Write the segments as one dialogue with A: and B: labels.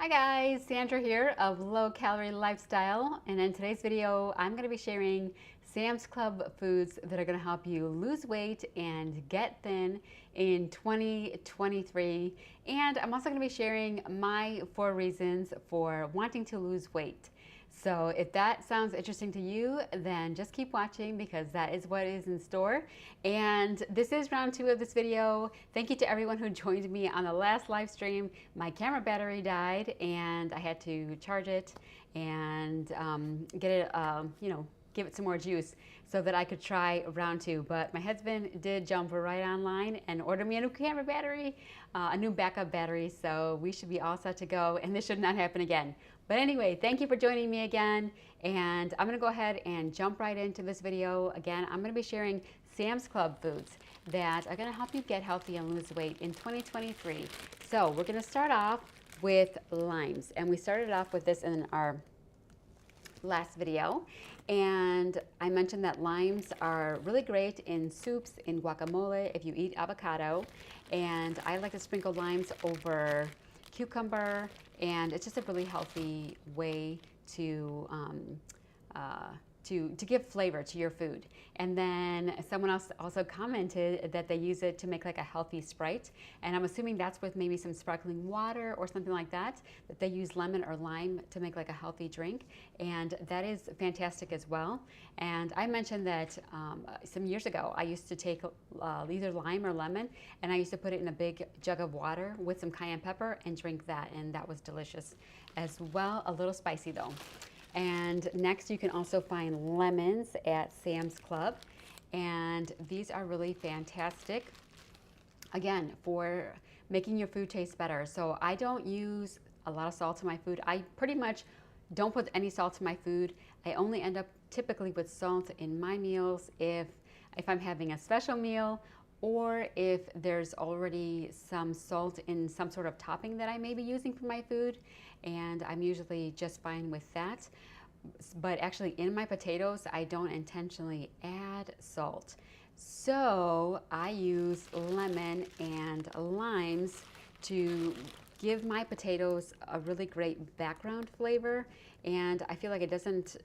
A: Hi guys, Sandra here of Low Calorie Lifestyle, and in today's video I'm going to be sharing Sam's Club foods that are going to help you lose weight and get thin in 2023. And I'm also going to be sharing my 4 reasons for wanting to lose weight. So if that sounds interesting to you, then just keep watching because that is what is in store. And this is round 2 of this video. Thank you to everyone who joined me on the last live stream. My camera battery died and I had to charge it and get it, give it some more juice so that I could try round 2. But my husband did jump right online and order me a new camera battery, a new backup battery. So we should be all set to go and this should not happen again. But anyway, thank you for joining me again. And I'm gonna go ahead and jump right into this video. Again, I'm gonna be sharing Sam's Club foods that are gonna help you get healthy and lose weight in 2023. So we're gonna start off with limes. And we started off with this in our last video. And I mentioned that limes are really great in soups, in guacamole, if you eat avocado. And I like to sprinkle limes over cucumber, and it's just a really healthy way to give flavor to your food. And then someone else also commented that they use it to make like a healthy Sprite, and I'm assuming that's with maybe some sparkling water or something like that, that they use lemon or lime to make like a healthy drink, and that is fantastic as well. And I mentioned that some years ago I used to take either lime or lemon, and I used to put it in a big jug of water with some cayenne pepper and drink that, and that was delicious as well. A little spicy though. And next, you can also find lemons at Sam's Club, and these are really fantastic, again, for making your food taste better. So I don't use a lot of salt in my food. I pretty much don't put any salt in my food. I only end up typically with salt in my meals if I'm having a special meal, or if there's already some salt in some sort of topping that I may be using for my food, and I'm usually just fine with that. But actually in my potatoes, I don't intentionally add salt. So I use lemon and limes to give my potatoes a really great background flavor, and I feel like it doesn't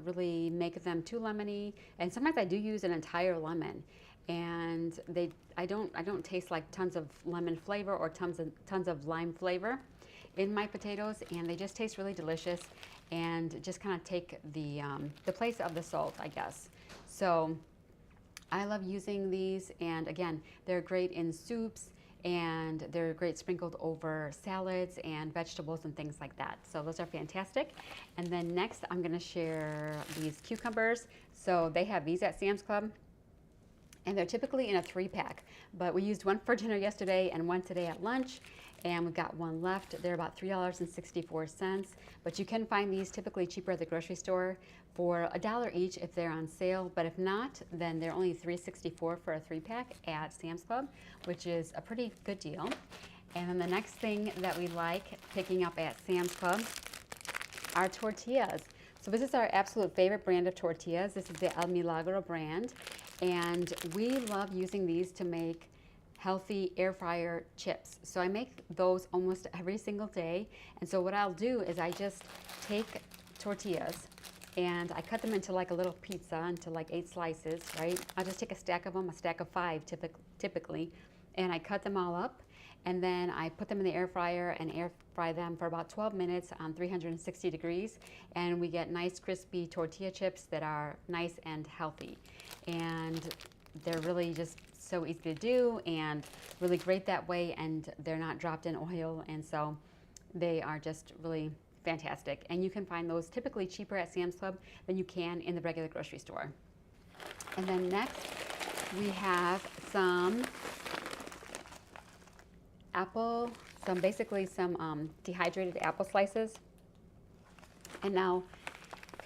A: really make them too lemony. And sometimes I do use an entire lemon, and I don't taste like tons of lemon flavor or tons of lime flavor in my potatoes, and they just taste really delicious and just kind of take the place of the salt, I guess. So I love using these, and again, they're great in soups, and they're great sprinkled over salads and vegetables and things like that. So those are fantastic. And then next, I'm gonna share these cucumbers. So they have these at Sam's Club, and they're typically in a 3-pack, but we used one for dinner yesterday and one today at lunch, and we've got one left. They're about $3.64, but you can find these typically cheaper at the grocery store for $1 each if they're on sale, but if not, then they're only $3.64 for a 3-pack at Sam's Club, which is a pretty good deal. And then the next thing that we like picking up at Sam's Club are tortillas. So this is our absolute favorite brand of tortillas. This is the El Milagro brand, and we love using these to make healthy air fryer chips. So I make those almost every single day. And so what I'll do is I just take tortillas and I cut them into like a little pizza, into like 8 slices, right? I'll just take a stack of them, a stack of 5 typically, and I cut them all up, and then I put them in the air fryer and air fry them for about 12 minutes on 360 degrees, and we get nice crispy tortilla chips that are nice and healthy. And they're really just so easy to do and really great that way, and they're not dropped in oil, and so they are just really fantastic. And you can find those typically cheaper at Sam's Club than you can in the regular grocery store. And then next we have some dehydrated apple slices. And now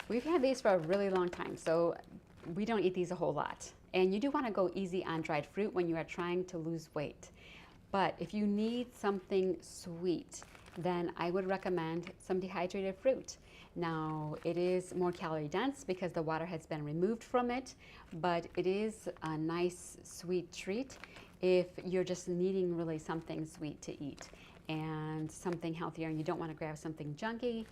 A: we've had these for a really long time, so we don't eat these a whole lot. And you do want to go easy on dried fruit when you are trying to lose weight. But if you need something sweet, then I would recommend some dehydrated fruit. Now, it is more calorie dense because the water has been removed from it, but it is a nice sweet treat if you're just needing really something sweet to eat. and something healthier and you don't want to grab something junky,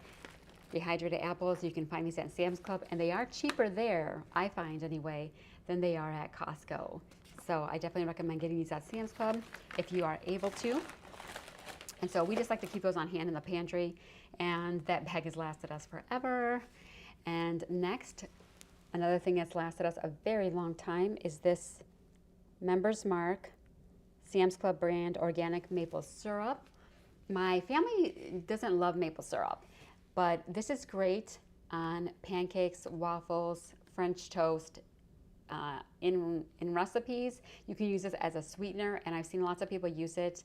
A: dehydrated apples, you can find these at Sam's Club, and they are cheaper there, I find anyway, than they are at Costco. So I definitely recommend getting these at Sam's Club if you are able to. And so we just like to keep those on hand in the pantry, and that bag has lasted us forever. And next, another thing that's lasted us a very long time is this Member's Mark Sam's Club brand organic maple syrup. My family doesn't love maple syrup, but this is great on pancakes, waffles, French toast, in recipes. You can use this as a sweetener, and I've seen lots of people use it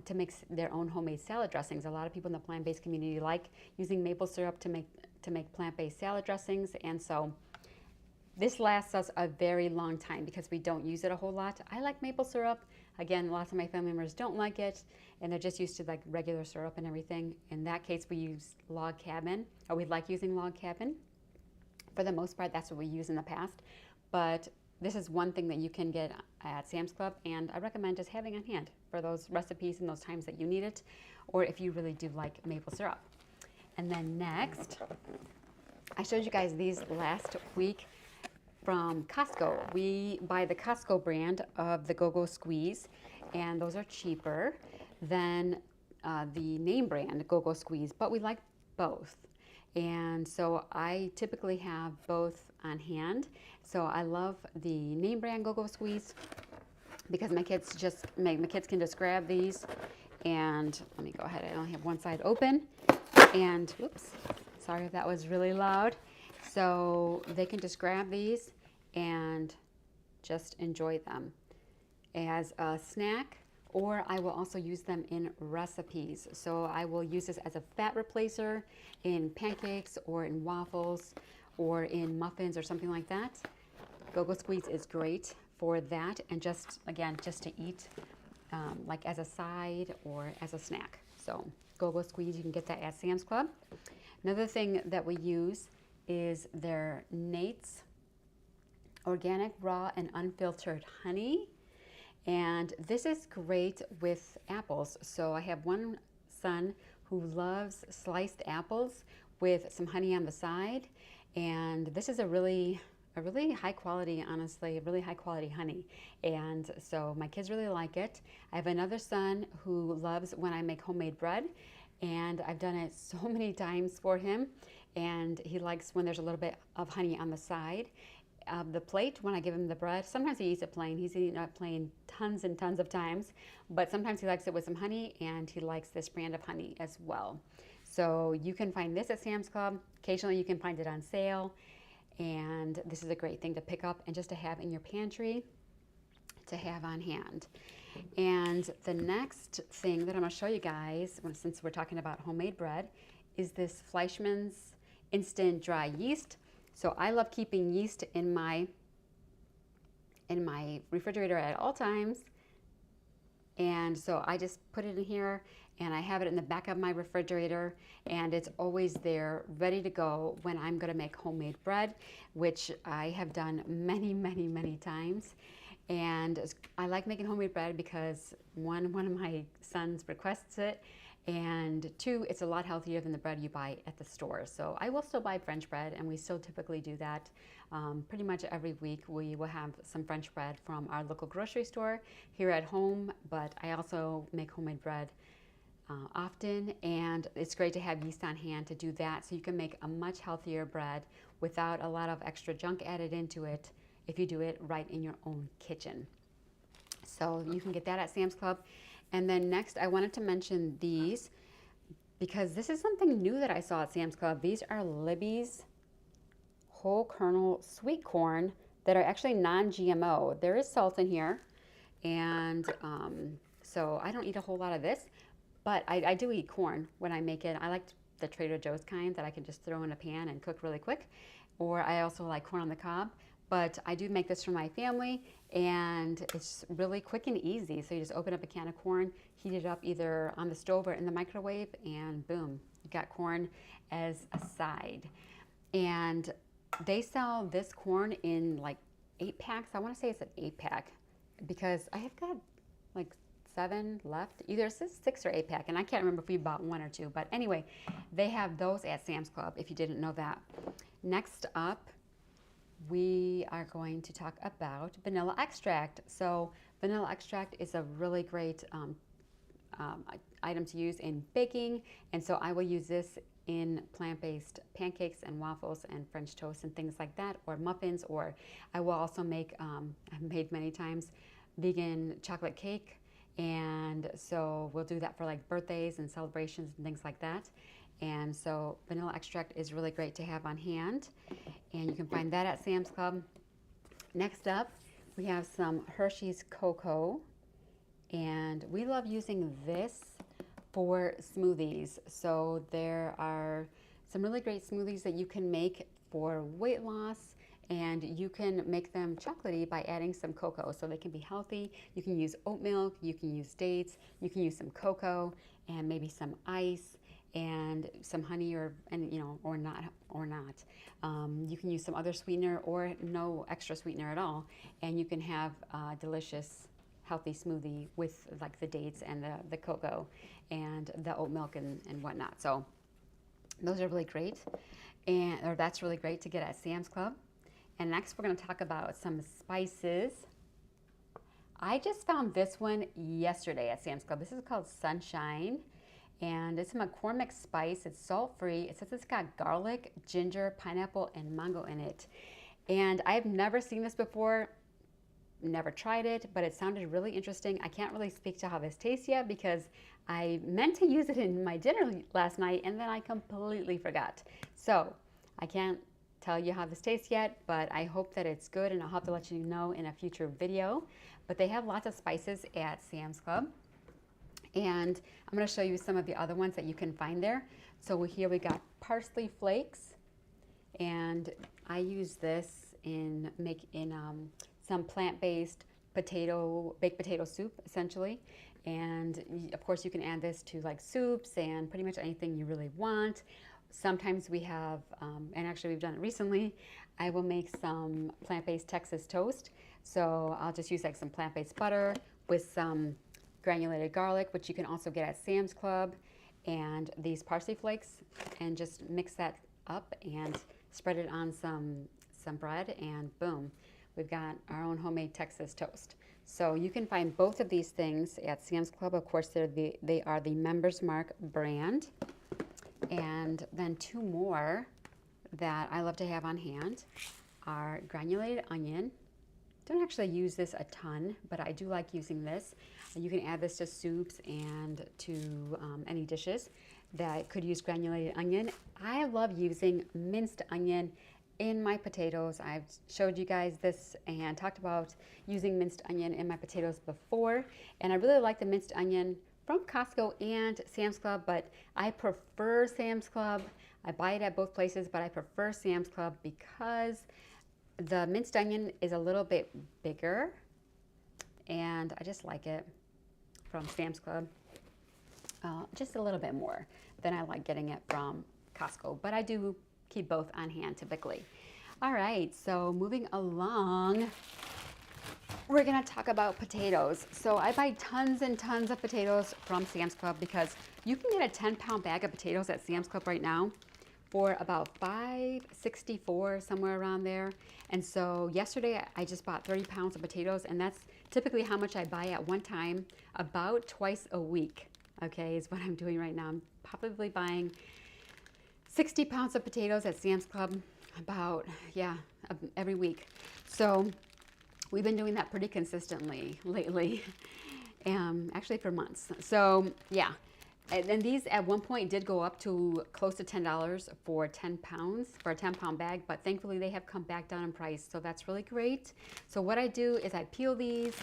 A: to make their own homemade salad dressings. A lot of people in the plant-based community like using maple syrup to make plant-based salad dressings, and so this lasts us a very long time because we don't use it a whole lot. I like maple syrup. Again, lots of my family members don't like it, and they're just used to like regular syrup and everything. In that case, we use Log Cabin, or we like using Log Cabin. For the most part, that's what we use in the past. But this is one thing that you can get at Sam's Club, and I recommend just having on hand for those recipes and those times that you need it, or if you really do like maple syrup. And then next, I showed you guys these last week from Costco. We buy the Costco brand of the Go-Go Squeeze, and those are cheaper than the name brand Go-Go Squeeze, but we like both. And so I typically have both on hand. So I love the name brand Go-Go Squeeze because my kids can just grab these, and let me go ahead, I only have one side open, and whoops, sorry if that was really loud. So they can just grab these and just enjoy them as a snack, or I will also use them in recipes. So I will use this as a fat replacer in pancakes or in waffles or in muffins or something like that. Go-Go Squeeze is great for that, and just, again, just to eat like as a side or as a snack. So Go-Go Squeeze, you can get that at Sam's Club. Another thing that we use is their Nate's Organic Raw and Unfiltered Honey. And this is great with apples. So I have one son who loves sliced apples with some honey on the side. And this is a really high quality, honestly, really high quality honey. And so my kids really like it. I have another son who loves when I make homemade bread, and I've done it so many times for him. And he likes when there's a little bit of honey on the side of the plate when I give him the bread. Sometimes he eats it plain. He's eaten it plain tons and tons of times, but sometimes he likes it with some honey, and he likes this brand of honey as well. So you can find this at Sam's Club. Occasionally you can find it on sale, and this is a great thing to pick up and just to have in your pantry to have on hand. And the next thing that I'm going to show you guys, since we're talking about homemade bread, is this Fleischmann's Instant Dry Yeast. So I love keeping yeast in my refrigerator at all times. And so I just put it in here, and I have it in the back of my refrigerator, and it's always there ready to go when I'm going to make homemade bread, which I have done many, many, many times. And I like making homemade bread because one of my sons requests it, and two, it's a lot healthier than the bread you buy at the store. So I will still buy French bread, and we still typically do that. Pretty much every week we will have some French bread from our local grocery store here at home, but I also make homemade bread often, and it's great to have yeast on hand to do that, so you can make a much healthier bread without a lot of extra junk added into it if you do it right in your own kitchen. So you can get that at Sam's Club. And then next, I wanted to mention these because this is something new that I saw at Sam's Club. These are Libby's whole kernel sweet corn that are actually non-GMO. There is salt in here, and so I don't eat a whole lot of this, but I do eat corn when I make it. I like the Trader Joe's kind that I can just throw in a pan and cook really quick, or I also like corn on the cob. But I do make this for my family, and it's really quick and easy. So you just open up a can of corn, heat it up either on the stove or in the microwave, and boom, you got corn as a side. And they sell this corn in like 8 packs. I want to say it's an 8-pack because I have got like 7 left. Either it says 6 or 8 pack, and I can't remember if we bought 1 or 2. But anyway, they have those at Sam's Club, if you didn't know that. Next up, we are going to talk about vanilla extract. So vanilla extract is a really great item to use in baking, and so I will use this in plant-based pancakes and waffles and French toast and things like that, or muffins, or I will also make, I've made many times, vegan chocolate cake, and so we'll do that for like birthdays and celebrations and things like that. And so vanilla extract is really great to have on hand, and you can find that at Sam's Club. Next up, we have some Hershey's Cocoa, and we love using this for smoothies. So there are some really great smoothies that you can make for weight loss, and you can make them chocolatey by adding some cocoa, so they can be healthy. You can use oat milk, you can use dates, you can use some cocoa and maybe some ice and some honey, or not. You can use some other sweetener or no extra sweetener at all, and you can have a delicious healthy smoothie with like the dates and the cocoa and the oat milk and whatnot. So those are really great, or that's really great to get at Sam's Club. And next we're going to talk about some spices. I just found this one yesterday at Sam's Club. This is called Sunshine, and it's a McCormick spice. It's salt-free. It says it's got garlic, ginger, pineapple, and mango in it. And I've never seen this before, never tried it, but it sounded really interesting. I can't really speak to how this tastes yet because I meant to use it in my dinner last night and then I completely forgot. So I can't tell you how this tastes yet, but I hope that it's good, and I'll have to let you know in a future video. But they have lots of spices at Sam's Club, and I'm going to show you some of the other ones that you can find there. So here we got parsley flakes, and I use this in some plant-based baked potato soup, essentially. And of course you can add this to like soups and pretty much anything you really want. Sometimes we have, and actually we've done it recently, I will make some plant-based Texas toast. So I'll just use like some plant-based butter with some granulated garlic, which you can also get at Sam's Club, and these parsley flakes, and just mix that up and spread it on some bread, and boom, we've got our own homemade Texas toast. So you can find both of these things at Sam's Club. Of course, they are the Members Mark brand. And then 2 more that I love to have on hand are granulated onion. Don't actually use this a ton, but I do like using this. You can add this to soups and to any dishes that could use granulated onion. I love using minced onion in my potatoes. I've showed you guys this and talked about using minced onion in my potatoes before, and I really like the minced onion from Costco and Sam's Club, but I prefer Sam's Club. I buy it at both places, but I prefer Sam's Club because the minced onion is a little bit bigger, and I just like it from Sam's Club just a little bit more than I like getting it from Costco, but I do keep both on hand typically. All right, so moving along, we're gonna talk about potatoes. So I buy tons and tons of potatoes from Sam's Club because you can get a 10-pound bag of potatoes at Sam's Club right now for about $5.64, somewhere around there. And so yesterday I just bought 30 pounds of potatoes, and that's typically how much I buy at one time, about twice a week, okay, is what I'm doing right now. I'm probably buying 60 pounds of potatoes at Sam's Club about, every week. So we've been doing that pretty consistently lately, actually for months. So yeah, and these at one point did go up to close to $10 for 10 pounds, for a 10-pound bag, but thankfully they have come back down in price, so that's really great. So what I do is I peel these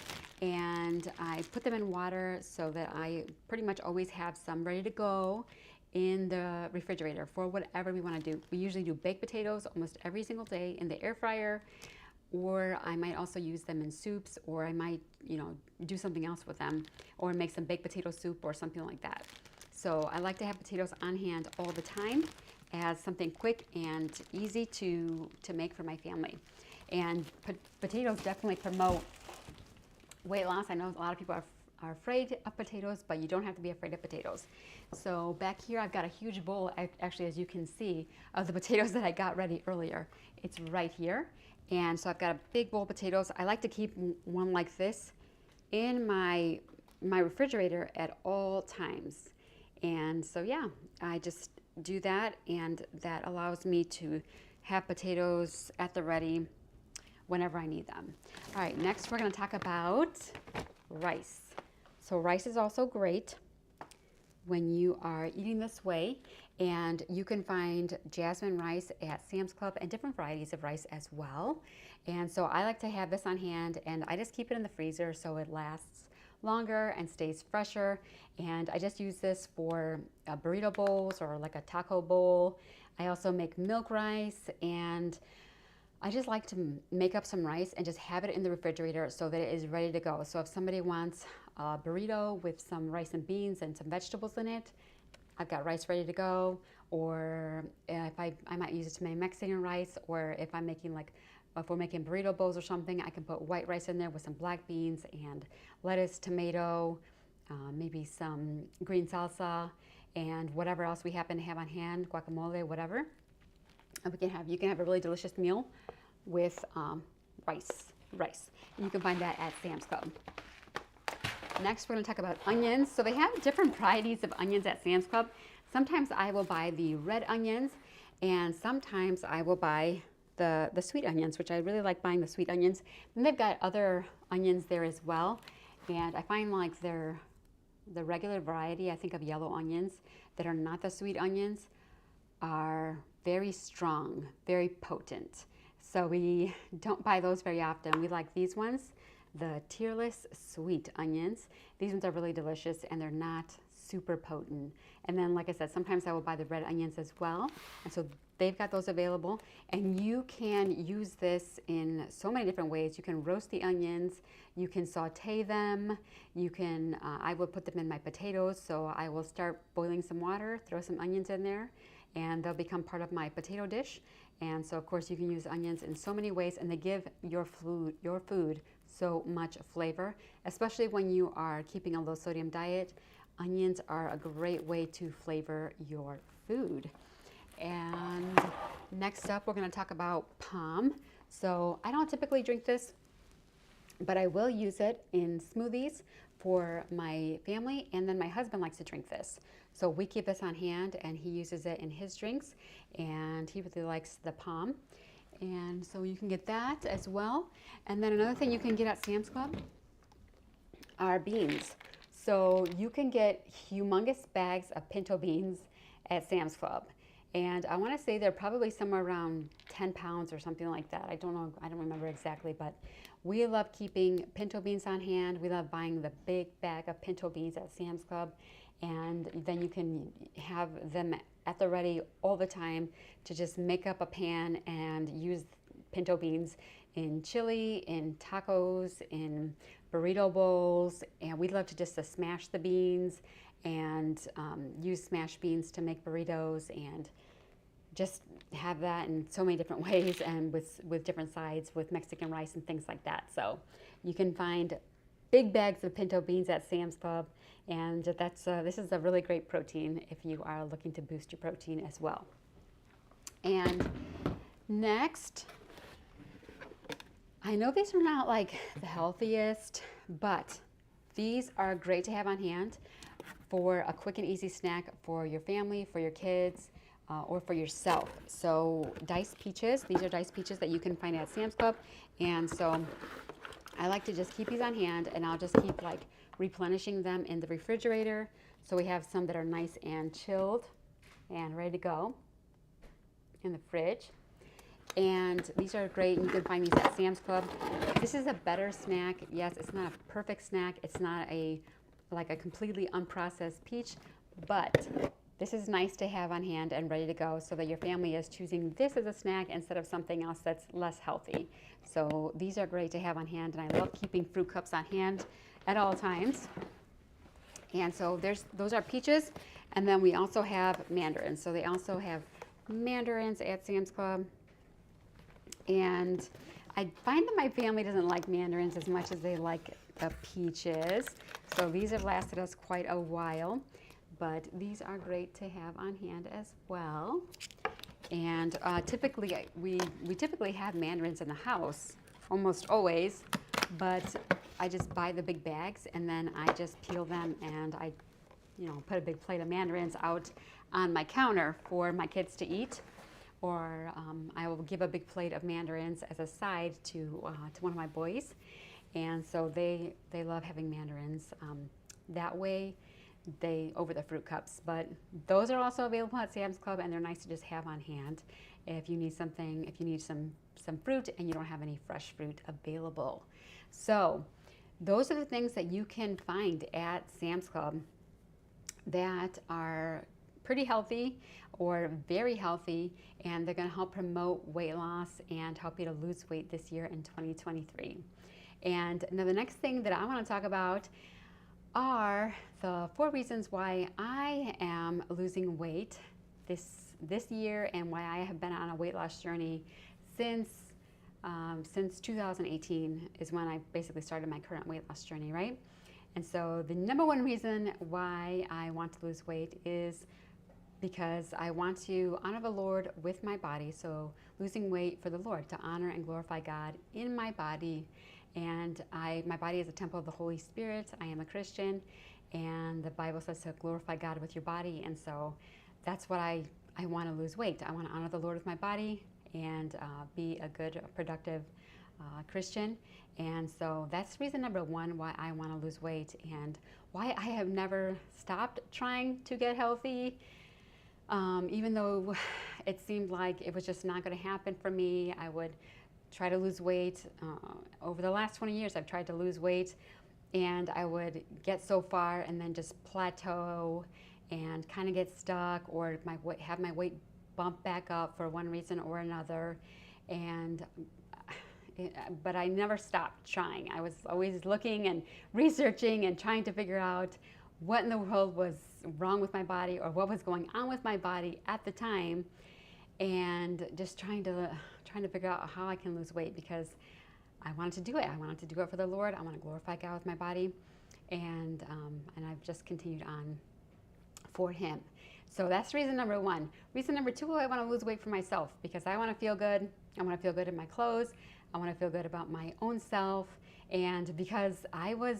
A: and I put them in water so that I pretty much always have some ready to go in the refrigerator for whatever we want to do. We usually do baked potatoes almost every single day in the air fryer, or I might also use them in soups, or I might, do something else with them, or make some baked potato soup or something like that. So I like to have potatoes on hand all the time as something quick and easy to make for my family. And potatoes definitely promote weight loss. I know a lot of people are afraid of potatoes, but you don't have to be afraid of potatoes. So back here, I've got a huge bowl, actually, as you can see, of the potatoes that I got ready earlier. It's right here. And so I've got a big bowl of potatoes. I like to keep one like this in my refrigerator at all times. And so yeah, I just do that, and that allows me to have potatoes at the ready whenever I need them. All right, next we're going to talk about rice. So rice is also great when you are eating this way, and you can find jasmine rice at Sam's Club and different varieties of rice as well. And so I like to have this on hand, and I just keep it in the freezer so it lasts longer and stays fresher. And I just use this for burrito bowls or like a taco bowl. I also make milk rice, and I just like to make up some rice and just have it in the refrigerator so that it is ready to go. So if somebody wants a burrito with some rice and beans and some vegetables in it, I've got rice ready to go. Or if I might use it to make Mexican rice, or if I'm making if we're making burrito bowls or something, I can put white rice in there with some black beans and lettuce, tomato, maybe some green salsa, and whatever else we happen to have on hand, guacamole, whatever. And you can have a really delicious meal with rice. And you can find that at Sam's Club. Next, we're going to talk about onions. So they have different varieties of onions at Sam's Club. Sometimes I will buy the red onions, and sometimes I will buy the sweet onions, which I really like buying the sweet onions. And they've got other onions there as well. And I find like the regular variety, I think, of yellow onions that are not the sweet onions are very strong, very potent. So we don't buy those very often. We like these ones, the tearless sweet onions. These ones are really delicious, and they're not super potent. And then, like I said, sometimes I will buy the red onions as well. And so they've got those available. And you can use this in so many different ways. You can roast the onions, you can saute them, you can, I will put them in my potatoes. So I will start boiling some water, throw some onions in there, and they'll become part of my potato dish. And so of course you can use onions in so many ways, and they give your food so much flavor, especially when you are keeping a low sodium diet. Onions are a great way to flavor your food. And next up, we're going to talk about palm. So I don't typically drink this, but I will use it in smoothies for my family, and then my husband likes to drink this. So we keep this on hand, and he uses it in his drinks, and he really likes the palm. And so you can get that as well. And then another thing you can get at Sam's Club are beans. So you can get humongous bags of pinto beans at Sam's Club. And I want to say they're probably somewhere around 10 pounds or something like that. I don't know, I don't remember exactly, but we love keeping pinto beans on hand. We love buying the big bag of pinto beans at Sam's Club. And then you can have them at the ready all the time to just make up a pan and use pinto beans in chili, in tacos, in burrito bowls. And we love to just smash the beans and use smashed beans to make burritos, and just have that in so many different ways, and with different sides, with Mexican rice and things like that. So you can find big bags of pinto beans at Sam's Club, and this is a really great protein if you are looking to boost your protein as well. And next, I know these are not like the healthiest, but these are great to have on hand for a quick and easy snack for your family, for your kids, or for yourself. So diced peaches, these are diced peaches that you can find at Sam's Club. And so I like to just keep these on hand, and I'll just keep like replenishing them in the refrigerator. So we have some that are nice and chilled and ready to go in the fridge. And these are great, and you can find these at Sam's Club. This is a better snack. Yes, it's not a perfect snack. It's not like a completely unprocessed peach, but this is nice to have on hand and ready to go, so that your family is choosing this as a snack instead of something else that's less healthy. So these are great to have on hand, and I love keeping fruit cups on hand at all times. And so those are peaches, and then we also have mandarins. So they also have mandarins at Sam's Club. And I find that my family doesn't like mandarins as much as they like the peaches. So these have lasted us quite a while, but these are great to have on hand as well. And typically, we typically have mandarins in the house, almost always, but I just buy the big bags and then I just peel them and I, put a big plate of mandarins out on my counter for my kids to eat. Or I will give a big plate of mandarins as a side to one of my boys. And so they love having mandarins that way. Over the fruit cups, but those are also available at Sam's Club, and they're nice to just have on hand if you need something, if you need some fruit and you don't have any fresh fruit available. So those are the things that you can find at Sam's Club that are pretty healthy or very healthy, and they're going to help promote weight loss and help you to lose weight this year in 2023. And now the next thing that I want to talk about are the 4 reasons why I am losing weight this year, and why I have been on a weight loss journey since 2018 is when I basically started my current weight loss journey, right? And so the number 1 reason why I want to lose weight is because I want to honor the Lord with my body. So losing weight for the Lord, to honor and glorify God in my body. And my body is a temple of the Holy Spirit. I am a Christian, and the Bible says to glorify God with your body. And so that's what I want to lose weight. I want to honor the Lord with my body and be a good, productive Christian. And so that's reason number 1 why I want to lose weight, and why I have never stopped trying to get healthy. Even though it seemed like it was just not going to happen for me, I would try to lose weight. Over the last 20 years, I've tried to lose weight, and I would get so far and then just plateau and kind of get stuck, or have my weight bump back up for one reason or another. But I never stopped trying. I was always looking and researching and trying to figure out what in the world was wrong with my body, or what was going on with my body at the time, and just trying to figure out how I can lose weight, because I wanted to do it. I wanted to do it for the Lord. I want to glorify God with my body, and I've just continued on for Him. So that's reason number 1. Reason number 2, I want to lose weight for myself, because I want to feel good. I want to feel good in my clothes. I want to feel good about my own self, and because I was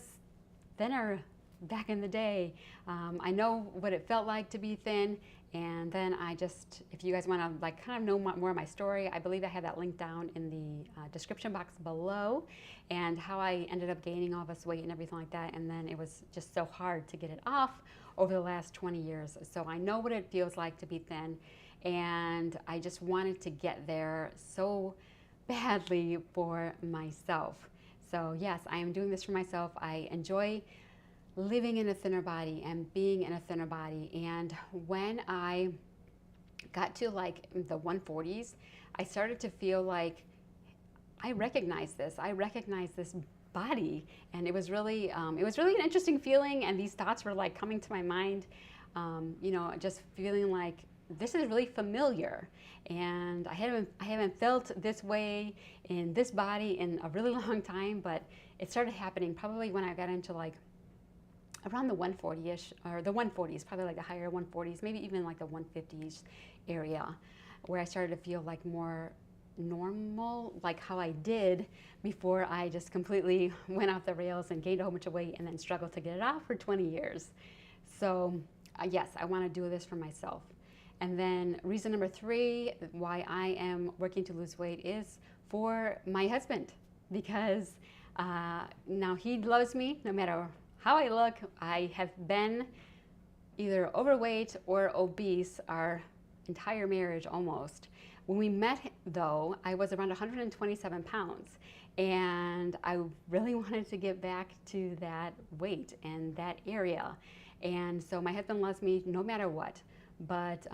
A: thinner back in the day, I know what it felt like to be thin. And then if you guys want to kind of know more of my story, I believe I have that link down in the description box below, and how I ended up gaining all this weight and everything like that. And then it was just so hard to get it off over the last 20 years. So I know what it feels like to be thin, and I just wanted to get there so badly for myself. So yes, I am doing this for myself. I enjoy living in a thinner body and being in a thinner body. And when I got to the 140s, I started to feel like I recognized this body, and it was really an interesting feeling. And these thoughts were coming to my mind, just feeling like this is really familiar, and I haven't felt this way in this body in a really long time. But it started happening probably when I got into around the 140-ish, or the 140s, probably the higher 140s, maybe even the 150s area, where I started to feel more normal, like how I did before I just completely went off the rails and gained a whole bunch of weight and then struggled to get it off for 20 years. So yes, I want to do this for myself. And then reason number 3 why I am working to lose weight is for my husband, because now he loves me no matter how I look. I have been either overweight or obese our entire marriage almost. When we met, though, I was around 127 pounds, and I really wanted to get back to that weight and that area. And so my husband loves me no matter what, but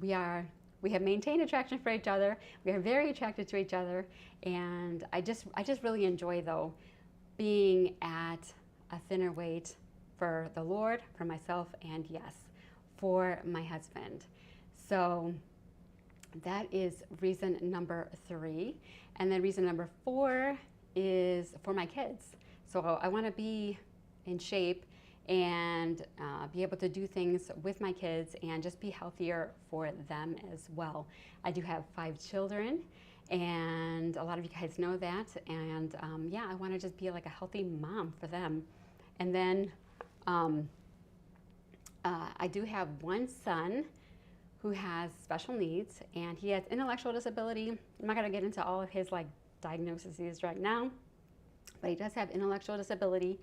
A: we have maintained attraction for each other. We are very attracted to each other, and I just really enjoy, though, being at a thinner weight for the Lord, for myself, and yes, for my husband. So that is reason number 3. And then reason number 4 is for my kids. So I want to be in shape and be able to do things with my kids and just be healthier for them as well. I do have 5 children, and a lot of you guys know that, and yeah, I want to just be like a healthy mom for them. And then I do have one son who has special needs, and he has intellectual disability. I'm not going to get into all of his like diagnoses right now, but he does have intellectual disability,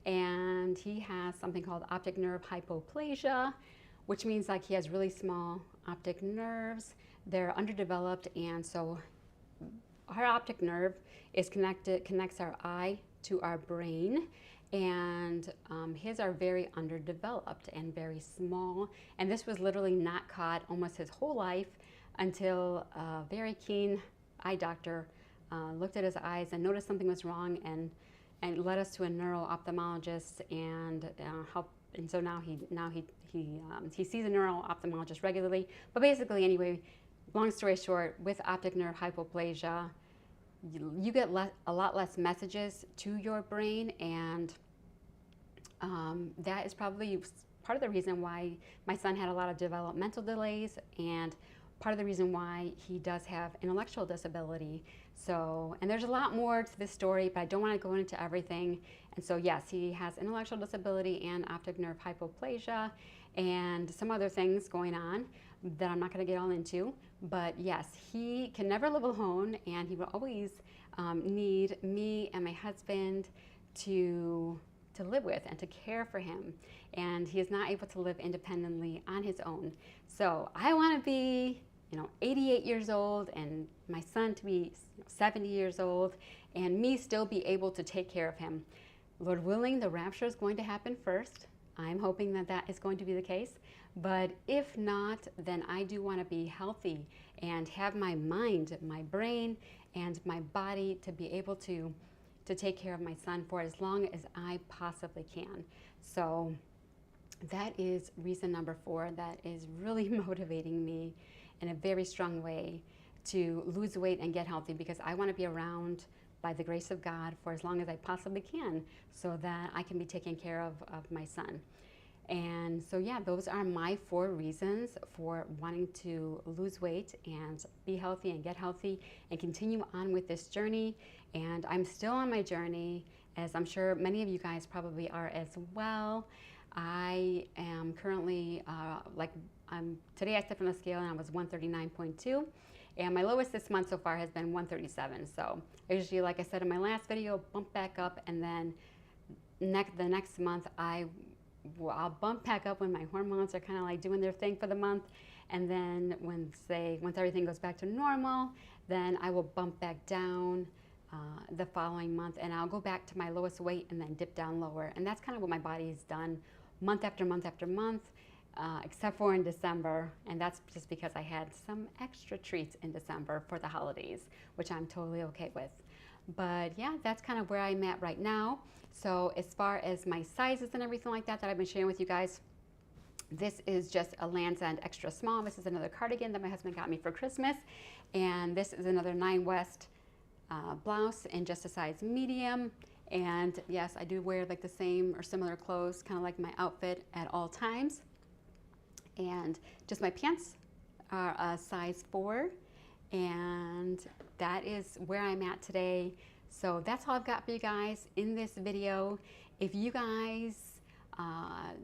A: and he has something called optic nerve hypoplasia, which means like he has really small optic nerves. They're underdeveloped, and so our optic nerve connects our eye to our brain, and his are very underdeveloped and very small. And this was literally not caught almost his whole life until a very keen eye doctor looked at his eyes and noticed something was wrong, and led us to a neuro-ophthalmologist, and and so now he sees a neuro-ophthalmologist regularly. But basically, anyway, long story short, with optic nerve hypoplasia, you get a lot less messages to your brain, and that is probably part of the reason why my son had a lot of developmental delays, and part of the reason why he does have intellectual disability. So, and there's a lot more to this story, but I don't want to go into everything. And so yes, he has intellectual disability and optic nerve hypoplasia and some other things going on that I'm not going to get all into. But yes, he can never live alone, and he will always need me and my husband to live with and to care for him. And he is not able to live independently on his own. So I want to be 88 years old, and my son to be 70 years old, and me still be able to take care of him. Lord willing, the rapture is going to happen first. I'm hoping that that is going to be the case. But if not, then I do want to be healthy and have my mind, my brain, and my body to be able to take care of my son for as long as I possibly can. So that is reason number 4 that is really motivating me in a very strong way to lose weight and get healthy, because I want to be around by the grace of God for as long as I possibly can, so that I can be taking care of my son. And so yeah, those are my 4 reasons for wanting to lose weight and be healthy and get healthy and continue on with this journey. And I'm still on my journey, as I'm sure many of you guys probably are as well. I am currently today I stepped on the scale and I was 139.2, and my lowest this month so far has been 137. So I usually, like I said in my last video, bump back up, and then the next month I'll bump back up when my hormones are kind of like doing their thing for the month, and then once everything goes back to normal, then I will bump back down the following month, and I'll go back to my lowest weight and then dip down lower. And that's kind of what my body's done month after month after month, except for in December, and that's just because I had some extra treats in December for the holidays, which I'm totally okay with. But yeah, that's kind of where I'm at right now. So as far as my sizes and everything like that I've been sharing with you guys, this is just a Land's End extra small. This is another cardigan that my husband got me for Christmas, and this is another 9 West blouse in just a size medium. And yes, I do wear like the same or similar clothes, kind of like my outfit at all times. And just my pants are a size 4, and that is where I'm at today. So that's all I've got for you guys in this video. If you guys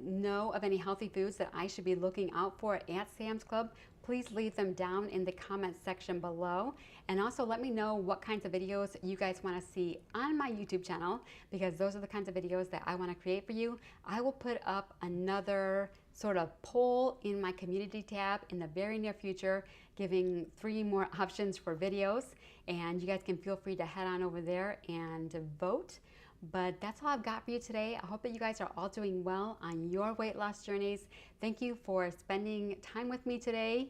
A: know of any healthy foods that I should be looking out for at Sam's Club, please leave them down in the comments section below. And also let me know what kinds of videos you guys want to see on my YouTube channel, because those are the kinds of videos that I want to create for you. I will put up another sort of poll in my community tab in the very near future, giving 3 more options for videos, and you guys can feel free to head on over there and vote. But that's all I've got for you today. I hope that you guys are all doing well on your weight loss journeys. Thank you for spending time with me today,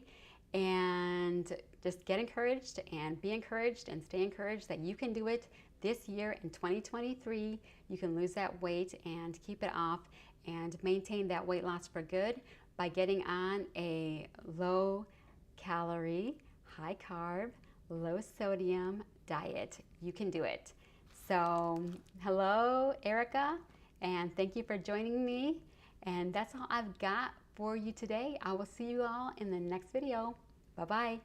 A: and just get encouraged and be encouraged and stay encouraged that you can do it this year in 2023. You can lose that weight and keep it off and maintain that weight loss for good by getting on a low calorie, high carb, low sodium diet. You can do it. So hello, Erica, And thank you for joining me. And that's all I've got for you today. I will see you all in the next video. Bye-bye.